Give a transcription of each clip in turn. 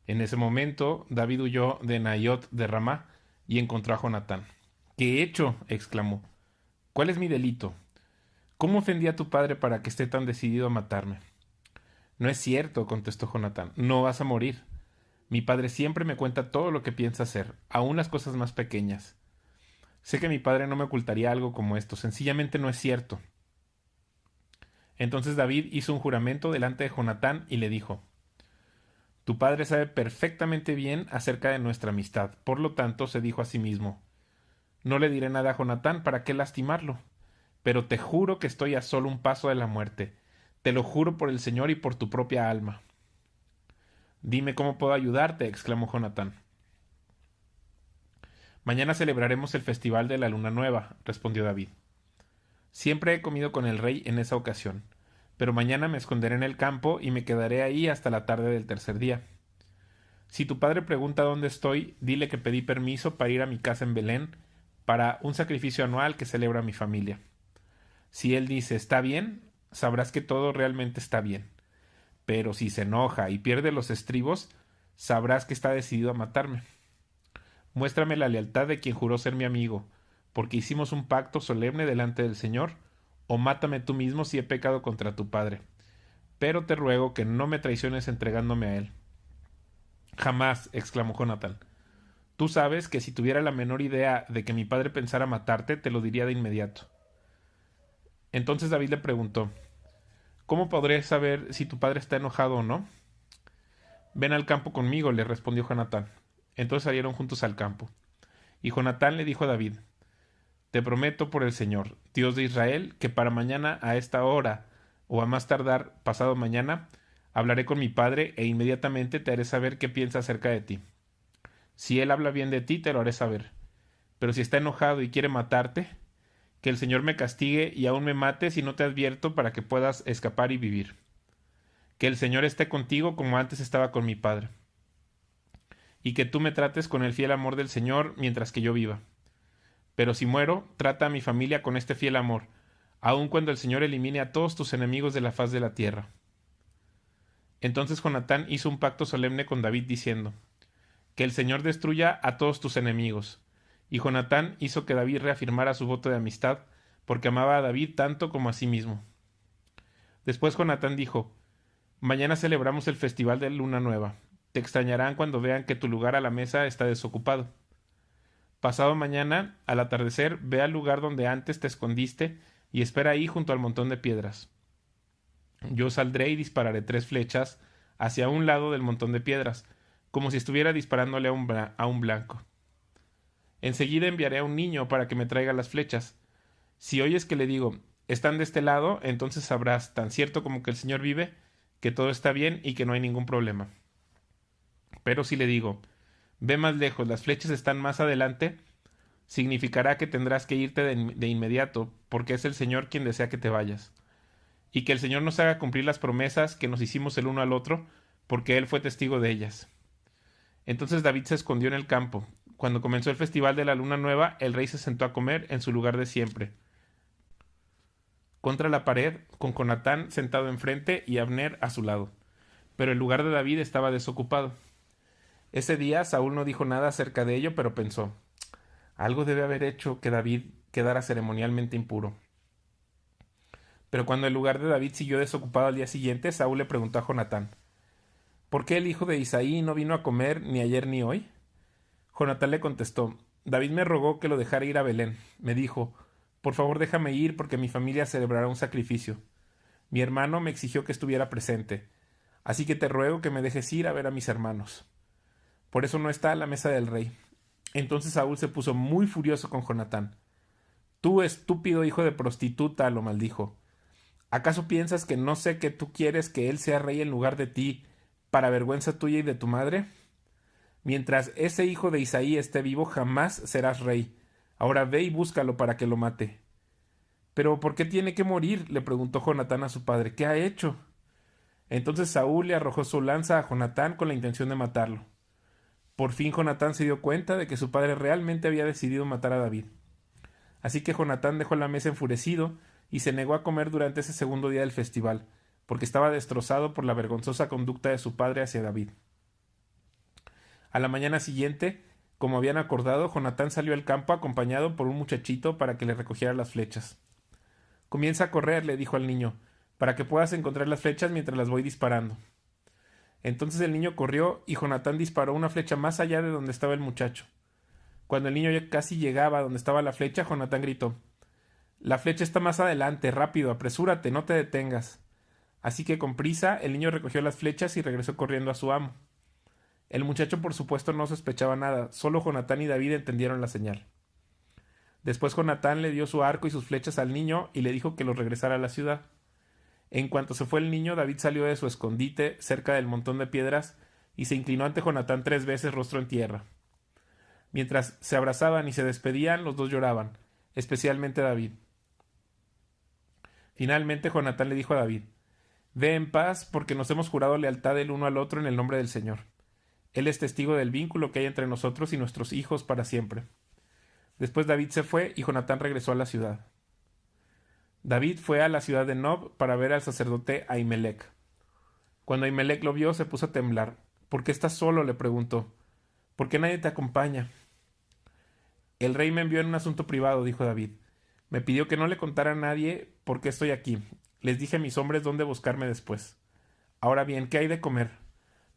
En ese momento, David huyó de Naiot de Ramá y encontró a Jonatán. ¿Qué he hecho? Exclamó. ¿Cuál es mi delito? ¿Cómo ofendí a tu padre para que esté tan decidido a matarme? No es cierto, contestó Jonatán. No vas a morir. Mi padre siempre me cuenta todo lo que piensa hacer, aun las cosas más pequeñas. Sé que mi padre no me ocultaría algo como esto. Sencillamente no es cierto. Entonces David hizo un juramento delante de Jonatán y le dijo: Tu padre sabe perfectamente bien acerca de nuestra amistad. Por lo tanto, se dijo a sí mismo: No le diré nada a Jonatán, ¿para qué lastimarlo? Pero te juro que estoy a solo un paso de la muerte. Te lo juro por el Señor y por tu propia alma. Dime cómo puedo ayudarte, exclamó Jonatán. Mañana celebraremos el festival de la luna nueva, respondió David. Siempre he comido con el rey en esa ocasión, pero mañana me esconderé en el campo y me quedaré ahí hasta la tarde del tercer día. Si tu padre pregunta dónde estoy, dile que pedí permiso para ir a mi casa en Belén para un sacrificio anual que celebra mi familia. Si él dice está bien, sabrás que todo realmente está bien. Pero si se enoja y pierde los estribos, sabrás que está decidido a matarme. Muéstrame la lealtad de quien juró ser mi amigo, porque hicimos un pacto solemne delante del Señor, o mátame tú mismo si he pecado contra tu padre. Pero te ruego que no me traiciones entregándome a él. Jamás, exclamó Jonatán. Tú sabes que si tuviera la menor idea de que mi padre pensara matarte, te lo diría de inmediato. Entonces David le preguntó: ¿Cómo podré saber si tu padre está enojado o no? Ven al campo conmigo, le respondió Jonatán. Entonces salieron juntos al campo. Y Jonatán le dijo a David: Te prometo por el Señor, Dios de Israel, que para mañana a esta hora, o a más tardar pasado mañana, hablaré con mi padre e inmediatamente te haré saber qué piensa acerca de ti. Si él habla bien de ti, te lo haré saber. Pero si está enojado y quiere matarte, que el Señor me castigue y aún me mate si no te advierto para que puedas escapar y vivir. Que el Señor esté contigo como antes estaba con mi padre. Y que tú me trates con el fiel amor del Señor mientras que yo viva. Pero si muero, trata a mi familia con este fiel amor, aun cuando el Señor elimine a todos tus enemigos de la faz de la tierra. Entonces Jonatán hizo un pacto solemne con David diciendo: Que el Señor destruya a todos tus enemigos. Y Jonatán hizo que David reafirmara su voto de amistad, porque amaba a David tanto como a sí mismo. Después Jonatán dijo: Mañana celebramos el festival de Luna Nueva. Te extrañarán cuando vean que tu lugar a la mesa está desocupado. Pasado mañana, al atardecer, ve al lugar donde antes te escondiste y espera ahí junto al montón de piedras. Yo saldré y dispararé 3 flechas hacia un lado del montón de piedras, como si estuviera disparándole a un blanco. Enseguida enviaré a un niño para que me traiga las flechas. Si oyes que le digo, están de este lado, entonces sabrás, tan cierto como que el Señor vive, que todo está bien y que no hay ningún problema. Pero si le digo, ve más lejos, las flechas están más adelante, significará que tendrás que irte de inmediato, porque es el Señor quien desea que te vayas. Y que el Señor nos haga cumplir las promesas que nos hicimos el uno al otro, porque Él fue testigo de ellas. Entonces David se escondió en el campo. Cuando comenzó el festival de la luna nueva, el rey se sentó a comer en su lugar de siempre, contra la pared, con Jonatán sentado enfrente y Abner a su lado. Pero el lugar de David estaba desocupado. Ese día Saúl no dijo nada acerca de ello, pero pensó: algo debe haber hecho que David quedara ceremonialmente impuro. Pero cuando el lugar de David siguió desocupado al día siguiente, Saúl le preguntó a Jonatán: ¿Por qué el hijo de Isaí no vino a comer ni ayer ni hoy? Jonatán le contestó: David me rogó que lo dejara ir a Belén. Me dijo: Por favor déjame ir porque mi familia celebrará un sacrificio. Mi hermano me exigió que estuviera presente. Así que te ruego que me dejes ir a ver a mis hermanos. Por eso no está a la mesa del rey. Entonces Saúl se puso muy furioso con Jonatán. Tú, estúpido hijo de prostituta, lo maldijo. ¿Acaso piensas que no sé que tú quieres que él sea rey en lugar de ti, para vergüenza tuya y de tu madre? Mientras ese hijo de Isaí esté vivo, jamás serás rey. Ahora ve y búscalo para que lo mate. ¿Pero por qué tiene que morir? Le preguntó Jonatán a su padre. ¿Qué ha hecho? Entonces Saúl le arrojó su lanza a Jonatán con la intención de matarlo. Por fin Jonatán se dio cuenta de que su padre realmente había decidido matar a David. Así que Jonatán dejó la mesa enfurecido y se negó a comer durante ese segundo día del festival, porque estaba destrozado por la vergonzosa conducta de su padre hacia David. A la mañana siguiente, como habían acordado, Jonatán salió al campo acompañado por un muchachito para que le recogiera las flechas. Comienza a correr, le dijo al niño, para que puedas encontrar las flechas mientras las voy disparando. Entonces el niño corrió y Jonatán disparó una flecha más allá de donde estaba el muchacho. Cuando el niño ya casi llegaba a donde estaba la flecha, Jonatán gritó: «La flecha está más adelante, rápido, apresúrate, no te detengas». Así que con prisa el niño recogió las flechas y regresó corriendo a su amo. El muchacho por supuesto no sospechaba nada, solo Jonatán y David entendieron la señal. Después Jonatán le dio su arco y sus flechas al niño y le dijo que los regresara a la ciudad. En cuanto se fue el niño, David salió de su escondite cerca del montón de piedras y se inclinó ante Jonatán 3 veces rostro en tierra. Mientras se abrazaban y se despedían, los dos lloraban, especialmente David. Finalmente Jonatán le dijo a David: «Ve en paz, porque nos hemos jurado lealtad el uno al otro en el nombre del Señor. Él es testigo del vínculo que hay entre nosotros y nuestros hijos para siempre». Después David se fue y Jonatán regresó a la ciudad. David fue a la ciudad de Nob para ver al sacerdote Ahimelech. Cuando Ahimelech lo vio, se puso a temblar. «¿Por qué estás solo?», le preguntó. «¿Por qué nadie te acompaña?». «El rey me envió en un asunto privado», dijo David. «Me pidió que no le contara a nadie por qué estoy aquí. Les dije a mis hombres dónde buscarme después. Ahora bien, ¿qué hay de comer?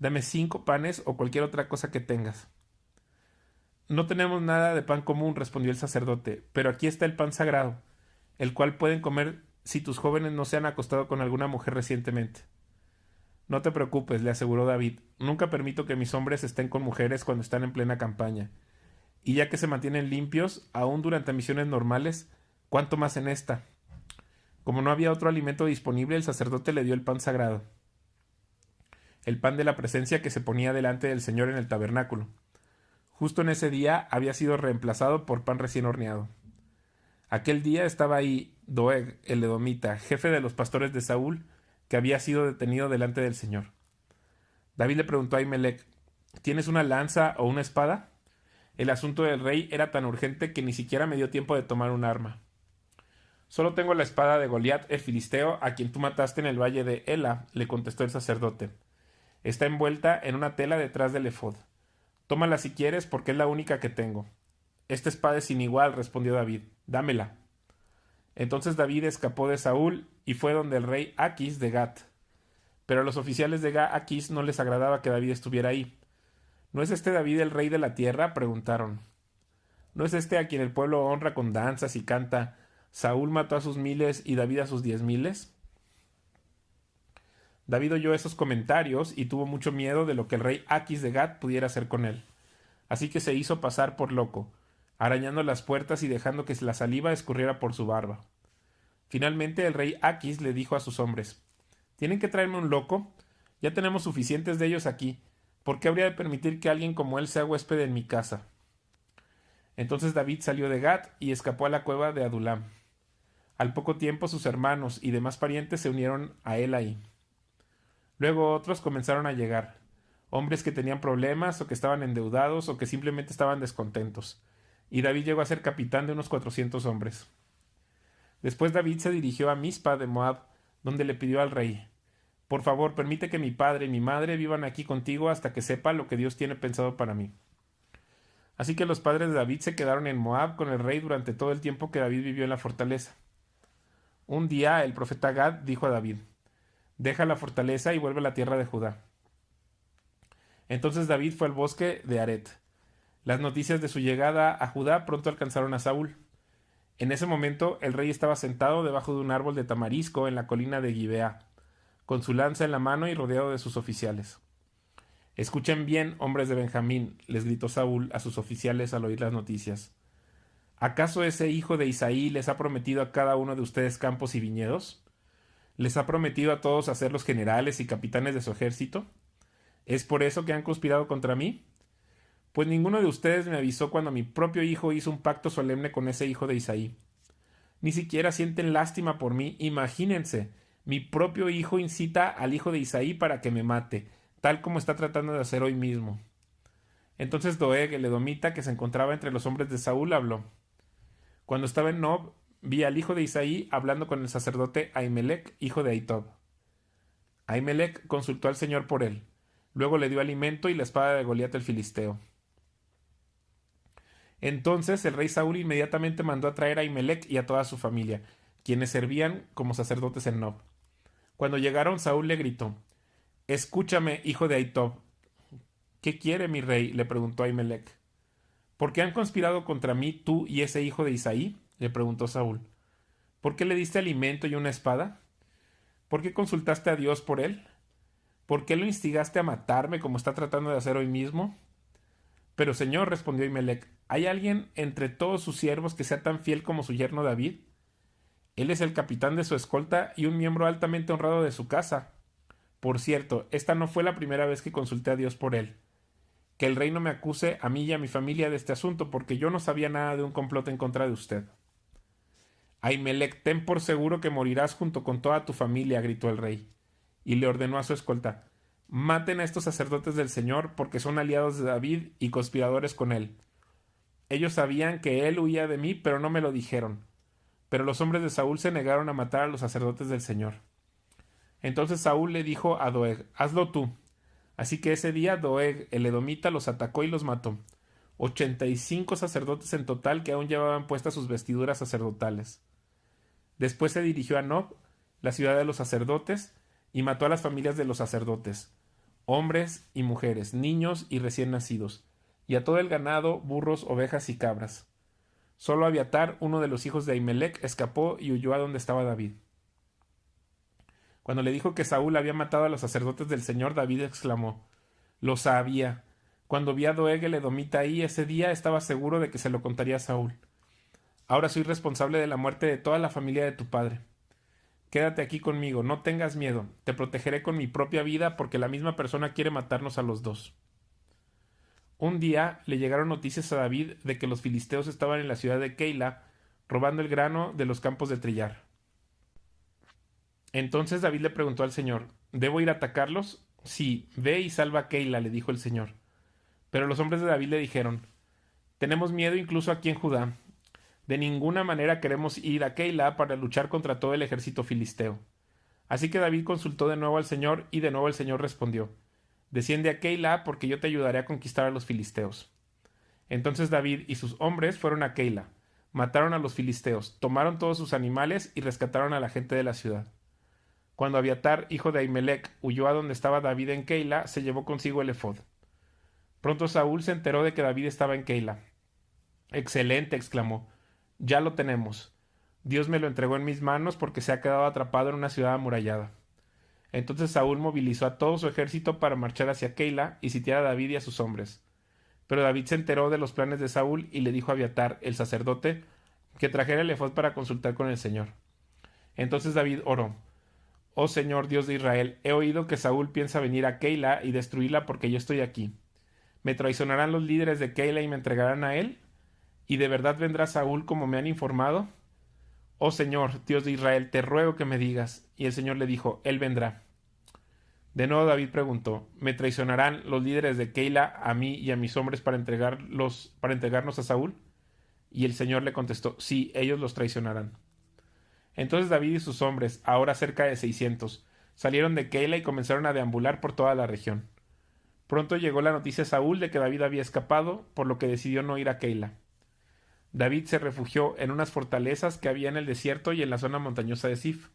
Dame 5 panes o cualquier otra cosa que tengas». «No tenemos nada de pan común», respondió el sacerdote, «pero aquí está el pan sagrado, el cual pueden comer si tus jóvenes no se han acostado con alguna mujer recientemente». «No te preocupes», le aseguró David, «nunca permito que mis hombres estén con mujeres cuando están en plena campaña. Y ya que se mantienen limpios, aún durante misiones normales, ¿cuánto más en esta?». Como no había otro alimento disponible, el sacerdote le dio el pan sagrado, el pan de la presencia que se ponía delante del Señor en el tabernáculo. Justo en ese día había sido reemplazado por pan recién horneado. Aquel día estaba ahí Doeg, el edomita, jefe de los pastores de Saúl, que había sido detenido delante del Señor. David le preguntó a Ahimelech: «¿Tienes una lanza o una espada?». El asunto del rey era tan urgente que ni siquiera me dio tiempo de tomar un arma. «Solo tengo la espada de Goliat el filisteo, a quien tú mataste en el valle de Ela», le contestó el sacerdote. «Está envuelta en una tela detrás del efod. Tómala si quieres, porque es la única que tengo». «Esta espada es sin igual», respondió David. «Dámela». Entonces David escapó de Saúl y fue donde el rey Aquis de Gat. Pero a los oficiales de Aquis no les agradaba que David estuviera ahí. «¿No es este David el rey de la tierra?», preguntaron. «¿No es este a quien el pueblo honra con danzas y canta: Saúl mató a sus 1000 y David a sus 10,000»? David oyó esos comentarios y tuvo mucho miedo de lo que el rey Aquis de Gat pudiera hacer con él. Así que se hizo pasar por loco, arañando las puertas y dejando que la saliva escurriera por su barba. Finalmente el rey Aquis le dijo a sus hombres: «¿Tienen que traerme un loco? Ya tenemos suficientes de ellos aquí. ¿Por qué habría de permitir que alguien como él sea huésped en mi casa?». Entonces David salió de Gat y escapó a la cueva de Adulam. Al poco tiempo sus hermanos y demás parientes se unieron a él ahí. Luego otros comenzaron a llegar, hombres que tenían problemas o que estaban endeudados o que simplemente estaban descontentos, y David llegó a ser capitán de unos 400 hombres. Después David se dirigió a Mizpa de Moab, donde le pidió al rey: «Por favor, permite que mi padre y mi madre vivan aquí contigo hasta que sepa lo que Dios tiene pensado para mí». Así que los padres de David se quedaron en Moab con el rey durante todo el tiempo que David vivió en la fortaleza. Un día el profeta Gad dijo a David: «Deja la fortaleza y vuelve a la tierra de Judá». Entonces David fue al bosque de Aret. Las noticias de su llegada a Judá pronto alcanzaron a Saúl. En ese momento el rey estaba sentado debajo de un árbol de tamarisco en la colina de Gibeá, con su lanza en la mano y rodeado de sus oficiales. «Escuchen bien, hombres de Benjamín», les gritó Saúl a sus oficiales al oír las noticias. «¿Acaso ese hijo de Isaí les ha prometido a cada uno de ustedes campos y viñedos? ¿Les ha prometido a todos hacerlos generales y capitanes de su ejército? ¿Es por eso que han conspirado contra mí? Pues ninguno de ustedes me avisó cuando mi propio hijo hizo un pacto solemne con ese hijo de Isaí. Ni siquiera sienten lástima por mí. Imagínense, mi propio hijo incita al hijo de Isaí para que me mate, tal como está tratando de hacer hoy mismo». Entonces Doeg, el edomita, que se encontraba entre los hombres de Saúl, habló: «Cuando estaba en Nob, vi al hijo de Isaí hablando con el sacerdote Ahimelech, hijo de Ahitob. Ahimelech consultó al Señor por él. Luego le dio alimento y la espada de Goliat el filisteo. Entonces el rey Saúl inmediatamente mandó a traer a Ahimelech y a toda su familia, quienes servían como sacerdotes en Nob. Cuando llegaron, Saúl le gritó: Escúchame, hijo de Ahitob. ¿Qué quiere mi rey?, le preguntó Ahimelech. ¿Por qué han conspirado contra mí tú y ese hijo de Isaí?, le preguntó Saúl. ¿Por qué le diste alimento y una espada? ¿Por qué consultaste a Dios por él? ¿Por qué lo instigaste a matarme como está tratando de hacer hoy mismo? Pero señor, respondió Ahimelech, ¿hay alguien entre todos sus siervos que sea tan fiel como su yerno David? Él es el capitán de su escolta y un miembro altamente honrado de su casa. Por cierto, esta no fue la primera vez que consulté a Dios por él. Que el rey no me acuse a mí y a mi familia de este asunto, porque yo no sabía nada de un complot en contra de usted. Ahimelech, ten por seguro que morirás junto con toda tu familia, gritó el rey, y le ordenó a su escolta: maten a estos sacerdotes del Señor, porque son aliados de David y conspiradores con él. Ellos sabían que él huía de mí, pero no me lo dijeron. Pero los hombres de Saúl se negaron a matar a los sacerdotes del Señor. Entonces Saúl le dijo a Doeg: hazlo tú. Así que ese día Doeg, el edomita, los atacó y los mató. 85 sacerdotes en total que aún llevaban puestas sus vestiduras sacerdotales. Después se dirigió a Nob, la ciudad de los sacerdotes, y mató a las familias de los sacerdotes, hombres y mujeres, niños y recién nacidos, y a todo el ganado, burros, ovejas y cabras. Solo Abiatar, uno de los hijos de Ahimelech, escapó y huyó a donde estaba David. Cuando le dijo que Saúl había matado a los sacerdotes del Señor, David exclamó: lo sabía. Cuando vi a Doeg el edomita ahí ese día, estaba seguro de que se lo contaría a Saúl. Ahora soy responsable de la muerte de toda la familia de tu padre. Quédate aquí conmigo, no tengas miedo, te protegeré con mi propia vida porque la misma persona quiere matarnos a los dos. Un día le llegaron noticias a David de que los filisteos estaban en la ciudad de Keila robando el grano de los campos de trillar. Entonces David le preguntó al Señor: ¿debo ir a atacarlos? Sí, ve y salva a Keila, le dijo el Señor. Pero los hombres de David le dijeron: tenemos miedo incluso aquí en Judá. De ninguna manera queremos ir a Keila para luchar contra todo el ejército filisteo. Así que David consultó de nuevo al Señor, y de nuevo el Señor respondió: desciende a Keila, porque yo te ayudaré a conquistar a los filisteos. Entonces David y sus hombres fueron a Keila, mataron a los filisteos, tomaron todos sus animales y rescataron a la gente de la ciudad. Cuando Abiatar, hijo de Ahimelech, huyó a donde estaba David en Keila, se llevó consigo el efod. Pronto Saúl se enteró de que David estaba en Keila. «Excelente», exclamó, «ya lo tenemos. Dios me lo entregó en mis manos porque se ha quedado atrapado en una ciudad amurallada». Entonces Saúl movilizó a todo su ejército para marchar hacia Keila y sitiar a David y a sus hombres. Pero David se enteró de los planes de Saúl y le dijo a Abiatar, el sacerdote, que trajera el efod para consultar con el Señor. Entonces David oró: «Oh Señor, Dios de Israel, he oído que Saúl piensa venir a Keila y destruirla porque yo estoy aquí. ¿Me traicionarán los líderes de Keila y me entregarán a él? ¿Y de verdad vendrá Saúl como me han informado? Oh Señor, Dios de Israel, te ruego que me digas». Y el Señor le dijo: él vendrá. De nuevo David preguntó: ¿me traicionarán los líderes de Keila a mí y a mis hombres para entregarnos a Saúl? Y el Señor le contestó: sí, ellos los traicionarán. Entonces David y sus hombres, ahora cerca de 600, salieron de Keila y comenzaron a deambular por toda la región. Pronto llegó la noticia a Saúl de que David había escapado, por lo que decidió no ir a Keila. David se refugió en unas fortalezas que había en el desierto y en la zona montañosa de Sif.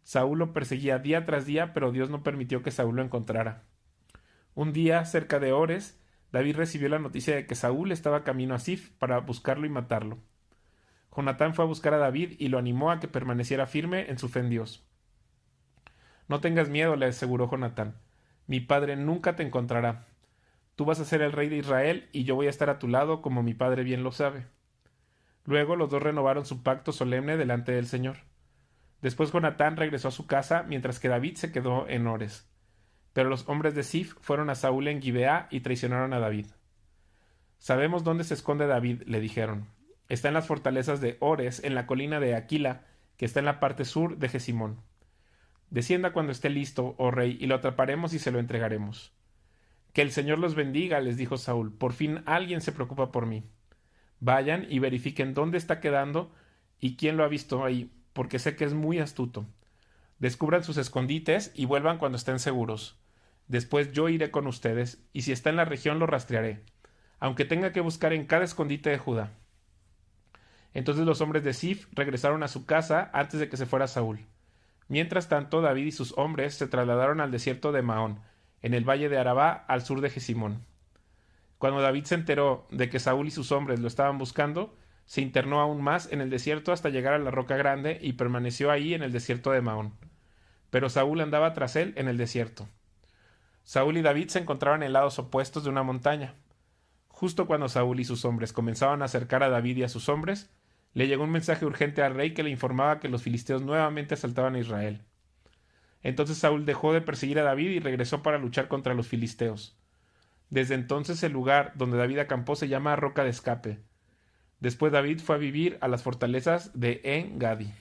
Saúl lo perseguía día tras día, pero Dios no permitió que Saúl lo encontrara. Un día, cerca de Ores, David recibió la noticia de que Saúl estaba camino a Sif para buscarlo y matarlo. Jonatán fue a buscar a David y lo animó a que permaneciera firme en su fe en Dios. «No tengas miedo», le aseguró Jonatán. «Mi padre nunca te encontrará. Tú vas a ser el rey de Israel y yo voy a estar a tu lado, como mi padre bien lo sabe». Luego los dos renovaron su pacto solemne delante del Señor. Después Jonatán regresó a su casa, mientras que David se quedó en Ores. Pero los hombres de Sif fueron a Saúl en Gibeá y traicionaron a David. «Sabemos dónde se esconde David», le dijeron. «Está en las fortalezas de Ores, en la colina de Aquila, que está en la parte sur de Jesimón. Descienda cuando esté listo, oh rey, y lo atraparemos y se lo entregaremos». «Que el Señor los bendiga», les dijo Saúl. «Por fin alguien se preocupa por mí. Vayan y verifiquen dónde está quedando y quién lo ha visto ahí, porque sé que es muy astuto. Descubran sus escondites y vuelvan cuando estén seguros. Después yo iré con ustedes, y si está en la región lo rastrearé, aunque tenga que buscar en cada escondite de Judá. Entonces los hombres de Sif regresaron a su casa antes de que se fuera Saúl. Mientras tanto, David y sus hombres se trasladaron al desierto de Maón, en el valle de Arabá, al sur de Jesimón. Cuando David se enteró de que Saúl y sus hombres lo estaban buscando, se internó aún más en el desierto hasta llegar a la roca grande y permaneció ahí en el desierto de Maón. Pero Saúl andaba tras él en el desierto. Saúl y David se encontraban en lados opuestos de una montaña. Justo cuando Saúl y sus hombres comenzaban a acercar a David y a sus hombres, le llegó un mensaje urgente al rey que le informaba que los filisteos nuevamente asaltaban a Israel. Entonces Saúl dejó de perseguir a David y regresó para luchar contra los filisteos. Desde entonces el lugar donde David acampó se llama Roca de Escape. Después David fue a vivir a las fortalezas de En Gadi.